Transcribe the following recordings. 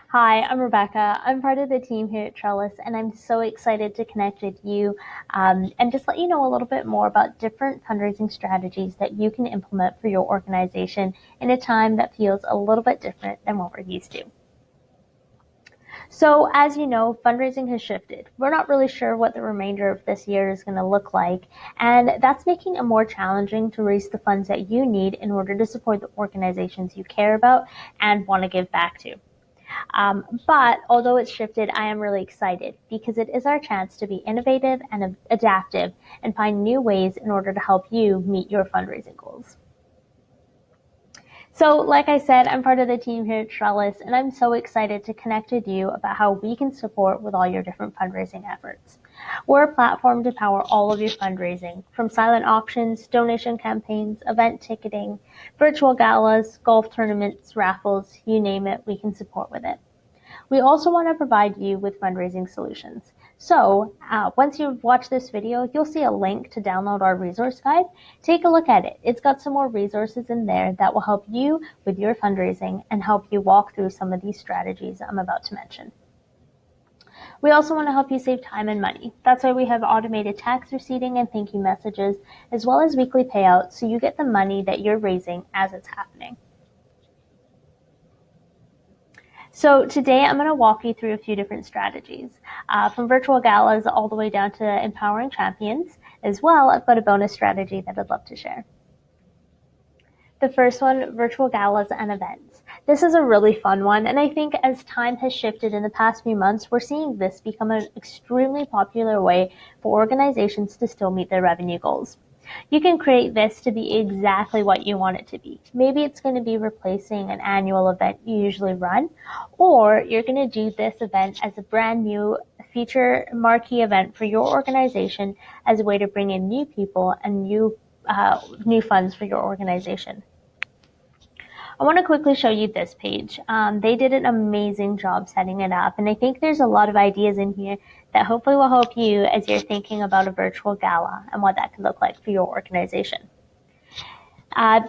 Hi, I'm Rebecca. I'm part of the team here at Trellis, and I'm so excited to connect with you and just let you know a little bit more about different fundraising strategies that you can implement for your organization in a time that feels a little bit different than what we're used to. So, as you know, fundraising has shifted. We're not really sure what the remainder of this year is going to look like, and that's making it more challenging to raise the funds that you need in order to support the organizations you care about and want to give back to. But although it's shifted, I am really excited because it is our chance to be innovative and adaptive and find new ways in order to help you meet your fundraising goals. So, like I said, I'm part of the team here at Trellis, and I'm so excited to connect with you about how we can support with all your different fundraising efforts. We're a platform to power all of your fundraising, from silent auctions, donation campaigns, event ticketing, virtual galas, golf tournaments, raffles, you name it, we can support with it. We also want to provide you with fundraising solutions. So once you've watched this video, you'll see a link to download our resource guide. Take a look at it. It's got some more resources in there that will help you with your fundraising and help you walk through some of these strategies I'm about to mention. We also want to help you save time and money. That's why we have automated tax receipting and thank you messages, as well as weekly payouts, so you get the money that you're raising as it's happening. So today I'm going to walk you through a few different strategies, from virtual galas all the way down to empowering champions. As well, I've got a bonus strategy that I'd love to share. The first one, virtual galas and events. This is a really fun one, and I think as time has shifted in the past few months, we're seeing this become an extremely popular way for organizations to still meet their revenue goals. You can create this to be exactly what you want it to be. Maybe it's going to be replacing an annual event you usually run, or you're going to do this event as a brand new feature marquee event for your organization as a way to bring in new people and new funds for your organization. I want to quickly show you this page. They did an amazing job setting it up, and I think there's a lot of ideas in here that hopefully will help you as you're thinking about a virtual gala and what that could look like for your organization.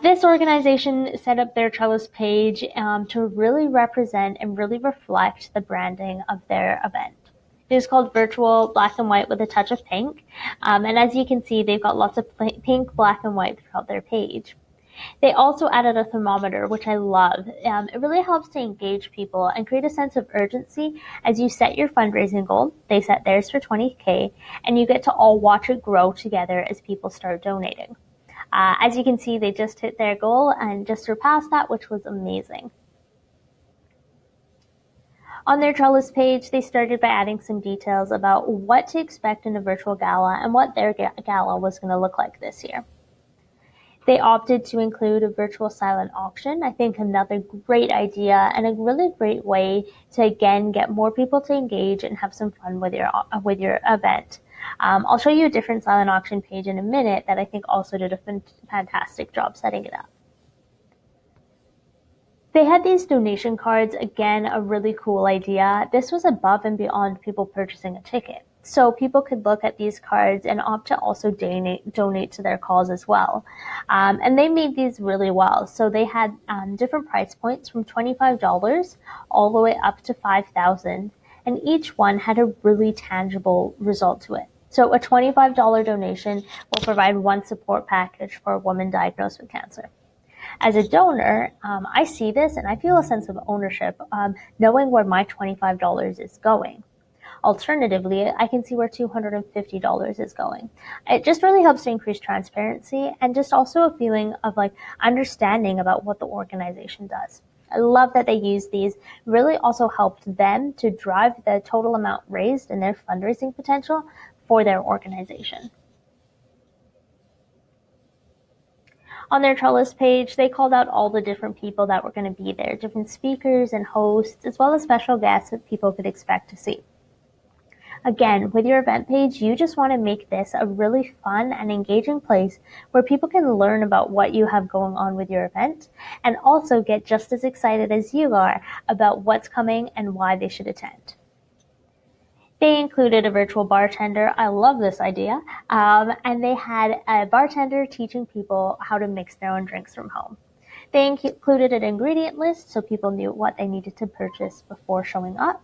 This organization set up their Trellis page to really represent and really reflect the branding of their event. It is called Virtual Black and White with a Touch of Pink, and as you can see, they've got lots of pink, black, and white throughout their page. They also added a thermometer, which I love. It really helps to engage people and create a sense of urgency as you set your fundraising goal. They set theirs for $20K, and you get to all watch it grow together as people start donating. As you can see, they just hit their goal and just surpassed that, which was amazing. On their Trellis page, they started by adding some details about what to expect in a virtual gala and what their gala was going to look like this year. They opted to include a virtual silent auction. I think another great idea and a really great way to, again, get more people to engage and have some fun with your event. I'll show you a different silent auction page in a minute that I think also did a fantastic job setting it up. They had these donation cards, again, a really cool idea. This was above and beyond people purchasing a ticket. So people could look at these cards and opt to also donate to their cause as well. And they made these really well. So they had different price points from $25 all the way up to $5,000. And each one had a really tangible result to it. So a $25 donation will provide one support package for a woman diagnosed with cancer. As a donor, I see this and I feel a sense of ownership, knowing where my $25 is going. Alternatively, I can see where $250 is going. It just really helps to increase transparency and just also a feeling of like understanding about what the organization does. I love that they use these. Really also helped them to drive the total amount raised and their fundraising potential for their organization. On their Trellis page, they called out all the different people that were going to be there, different speakers and hosts, as well as special guests that people could expect to see. Again, with your event page, you just want to make this a really fun and engaging place where people can learn about what you have going on with your event and also get just as excited as you are about what's coming and why they should attend. They included a virtual bartender. I love this idea. And they had a bartender teaching people how to mix their own drinks from home. They included an ingredient list so people knew what they needed to purchase before showing up,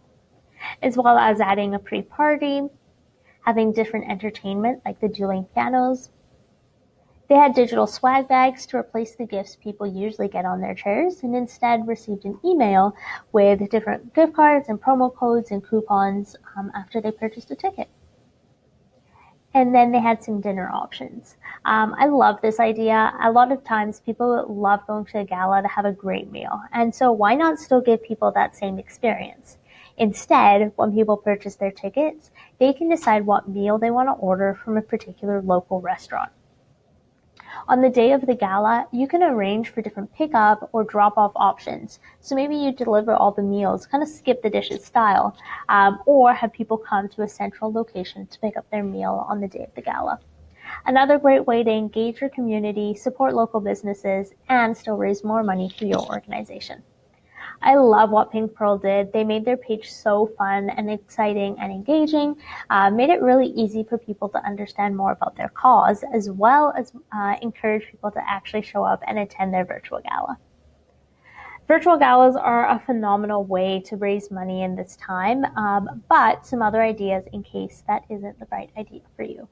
as well as adding a pre-party, having different entertainment like the dueling pianos. They had digital swag bags to replace the gifts people usually get on their chairs, and instead received an email with different gift cards and promo codes and coupons after they purchased a ticket. And then they had some dinner options. I love this idea. A lot of times people love going to a gala to have a great meal. And so why not still give people that same experience? Instead, when people purchase their tickets, they can decide what meal they want to order from a particular local restaurant. On the day of the gala, you can arrange for different pickup or drop-off options. So maybe you deliver all the meals, kind of skip the dishes style, or have people come to a central location to pick up their meal on the day of the gala. Another great way to engage your community, support local businesses, and still raise more money for your organization. I love what Pink Pearl did. They made their page so fun and exciting and engaging, made it really easy for people to understand more about their cause, as well as encourage people to actually show up and attend their virtual gala. Virtual galas are a phenomenal way to raise money in this time, but some other ideas in case that isn't the right idea for you.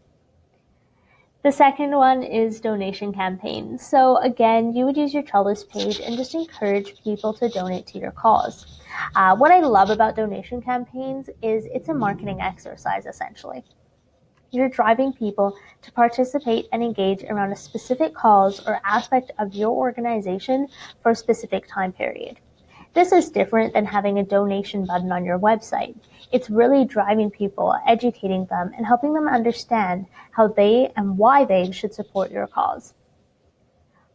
The second one is donation campaigns. So again, you would use your Trellis page and just encourage people to donate to your cause. What I love about donation campaigns is it's a marketing exercise, essentially. You're driving people to participate and engage around a specific cause or aspect of your organization for a specific time period. This is different than having a donation button on your website. It's really driving people, educating them, and helping them understand how they and why they should support your cause.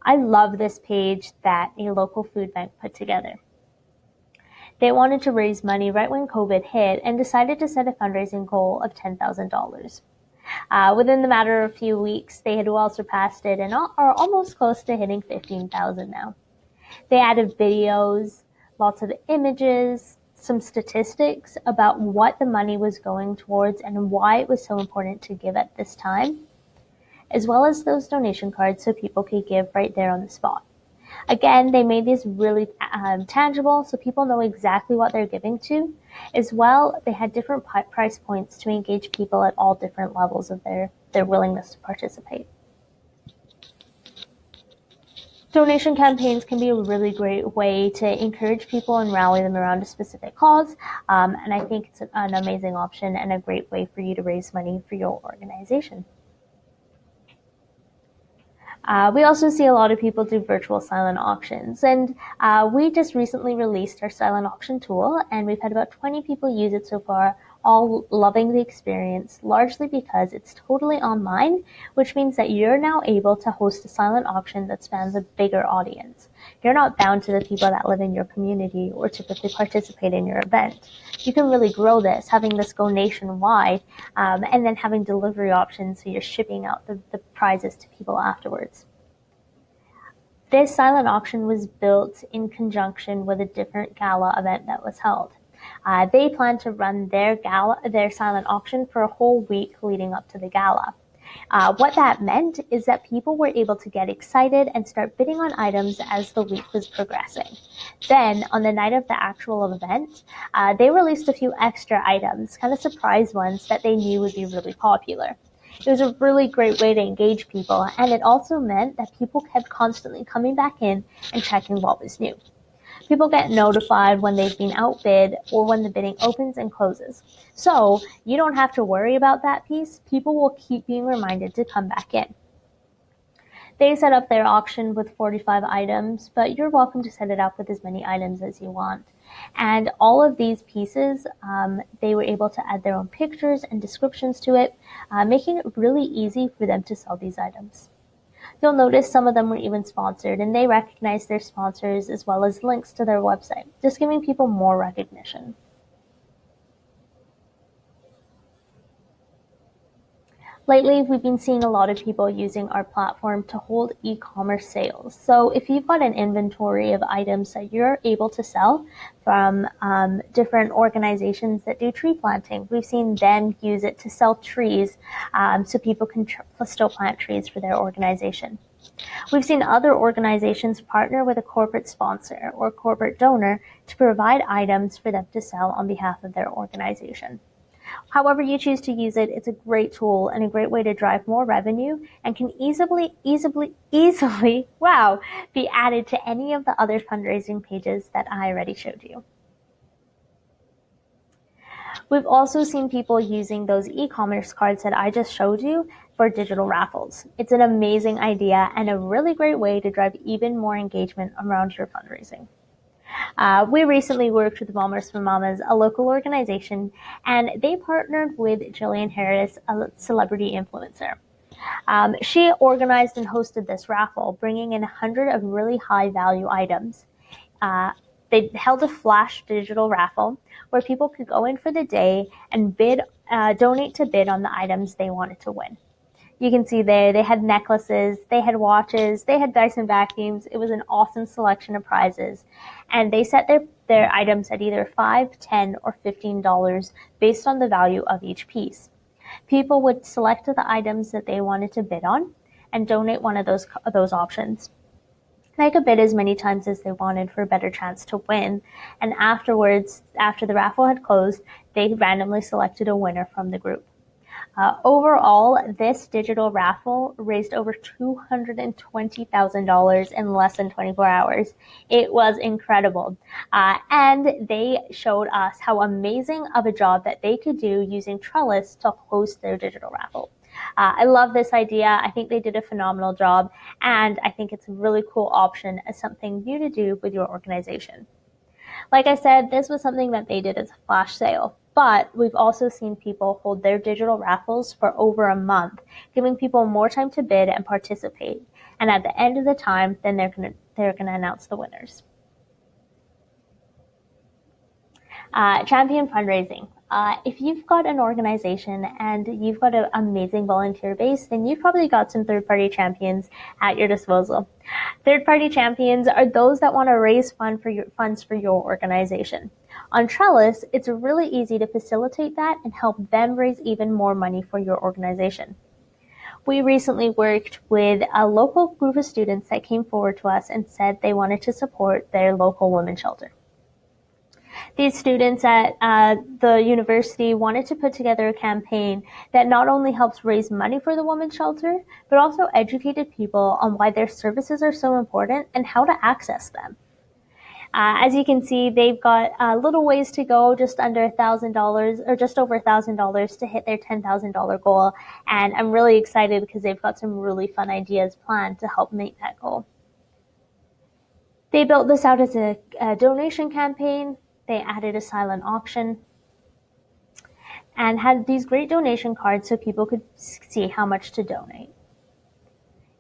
I love this page that a local food bank put together. They wanted to raise money right when COVID hit and decided to set a fundraising goal of $10,000. Within the matter of a few weeks, they had well surpassed it and are almost close to hitting $15,000 now. They added videos, lots of images, some statistics about what the money was going towards and why it was so important to give at this time, as well as those donation cards so people could give right there on the spot. Again, they made these really tangible so people know exactly what they're giving to. As well, they had different price points to engage people at all different levels of their willingness to participate. Donation campaigns can be a really great way to encourage people and rally them around a specific cause, and I think it's an amazing option and a great way for you to raise money for your organization. We also see a lot of people do virtual silent auctions, and we just recently released our silent auction tool, and we've had about 20 people use it so far, all loving the experience, largely because it's totally online, which means that you're now able to host a silent auction that spans a bigger audience. You're not bound to the people that live in your community or typically participate in your event. You can really grow this, having this go nationwide, and then having delivery options so you're shipping out the prizes to people afterwards. This silent auction was built in conjunction with a different gala event that was held. They plan to run their silent auction for a whole week leading up to the gala. What that meant is that people were able to get excited and start bidding on items as the week was progressing. Then, on the night of the actual event, they released a few extra items, kind of surprise ones that they knew would be really popular. It was a really great way to engage people, and it also meant that people kept constantly coming back in and checking what was new. People get notified when they've been outbid or when the bidding opens and closes. So you don't have to worry about that piece. People will keep being reminded to come back in. They set up their auction with 45 items, but you're welcome to set it up with as many items as you want. And all of these pieces, they were able to add their own pictures and descriptions to it, making it really easy for them to sell these items. You'll notice some of them were even sponsored, and they recognize their sponsors as well as links to their website, just giving people more recognition. Lately, we've been seeing a lot of people using our platform to hold e-commerce sales. So if you've got an inventory of items that you're able to sell from different organizations that do tree planting, we've seen them use it to sell trees so people can still plant trees for their organization. We've seen other organizations partner with a corporate sponsor or corporate donor to provide items for them to sell on behalf of their organization. However you choose to use it, it's a great tool and a great way to drive more revenue and can easily, be added to any of the other fundraising pages that I already showed you. We've also seen people using those e-commerce cards that I just showed you for digital raffles. It's an amazing idea and a really great way to drive even more engagement around your fundraising. We recently worked with Mamas for Mamas, a local organization, and they partnered with Jillian Harris, a celebrity influencer. She organized and hosted this raffle, bringing in 100 of really high value items. They held a flash digital raffle where people could go in for the day and donate to bid on the items they wanted to win. You can see there, they had necklaces, they had watches, they had Dyson vacuums. It was an awesome selection of prizes. And they set their items at either $5, $10, or $15 based on the value of each piece. People would select the items that they wanted to bid on and donate one of those options. They could bid as many times as they wanted for a better chance to win. And afterwards, after the raffle had closed, they randomly selected a winner from the group. Overall, this digital raffle raised over $220,000 in less than 24 hours. It was incredible. And they showed us how amazing of a job that they could do using Trellis to host their digital raffle. I love this idea. I think they did a phenomenal job, and I think it's a really cool option as something new to do with your organization. Like I said, this was something that they did as a flash sale, but we've also seen people hold their digital raffles for over a month, giving people more time to bid and participate. And at the end of the time, then they're gonna announce the winners. Champion fundraising. If you've got an organization and you've got an amazing volunteer base, then you've probably got some third-party champions at your disposal. Third-party champions are those that want to raise funds for your organization. On Trellis, it's really easy to facilitate that and help them raise even more money for your organization. We recently worked with a local group of students that came forward to us and said they wanted to support their local women's shelter. These students at the university wanted to put together a campaign that not only helps raise money for the women's shelter, but also educated people on why their services are so important and how to access them. As you can see, they've got a little ways to go, just under $1,000 or just over $1,000 to hit their $10,000 goal. And I'm really excited because they've got some really fun ideas planned to help make that goal. They built this out as a donation campaign. They added a silent auction and had these great donation cards so people could see how much to donate.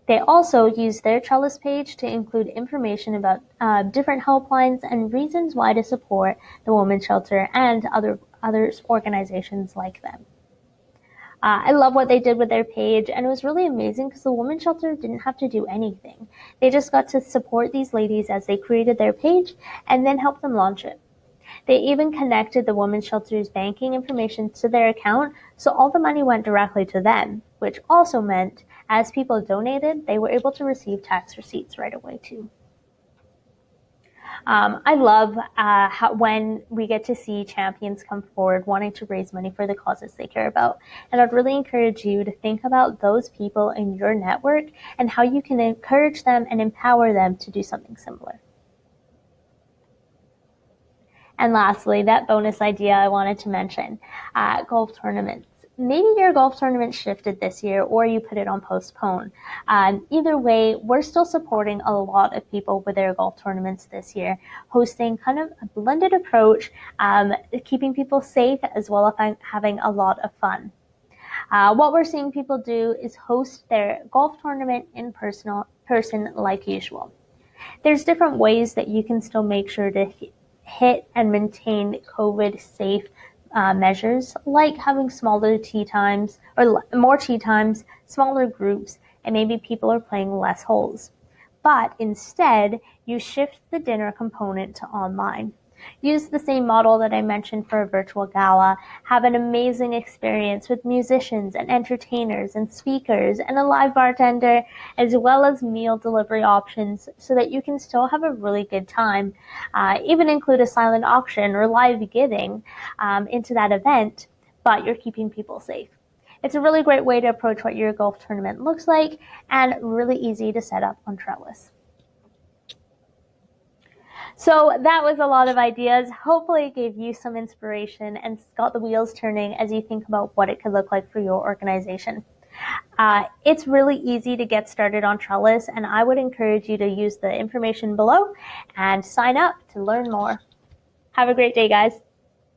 They also used their Trellis page to include information about different helplines and reasons why to support the women's shelter and other organizations like them. I love what they did with their page, and it was really amazing because the women's shelter didn't have to do anything. They just got to support these ladies as they created their page and then help them launch it. They even connected the women's shelter's banking information to their account, so all the money went directly to them, which also meant as people donated, they were able to receive tax receipts right away too. I love when we get to see champions come forward wanting to raise money for the causes they care about. And I'd really encourage you to think about those people in your network and how you can encourage them and empower them to do something similar. And lastly, that bonus idea I wanted to mention, golf tournaments. Maybe your golf tournament shifted this year or you put it on postpone. Either way, we're still supporting a lot of people with their golf tournaments this year, hosting kind of a blended approach, keeping people safe as well as having a lot of fun. What we're seeing people do is host their golf tournament in person like usual. There's different ways that you can still make sure to hit and maintain COVID safe measures, like having smaller tee times or more tee times, smaller groups, and maybe people are playing less holes. But instead, you shift the dinner component to online. Use the same model that I mentioned for a virtual gala. Have an amazing experience with musicians and entertainers and speakers and a live bartender, as well as meal delivery options so that you can still have a really good time. Even include a silent auction or live giving into that event, but you're keeping people safe. It's a really great way to approach what your golf tournament looks like and really easy to set up on Trellis. So that was a lot of ideas. Hopefully it gave you some inspiration and got the wheels turning as you think about what it could look like for your organization. It's really easy to get started on Trellis, and I would encourage you to use the information below and sign up to learn more. Have a great day, guys.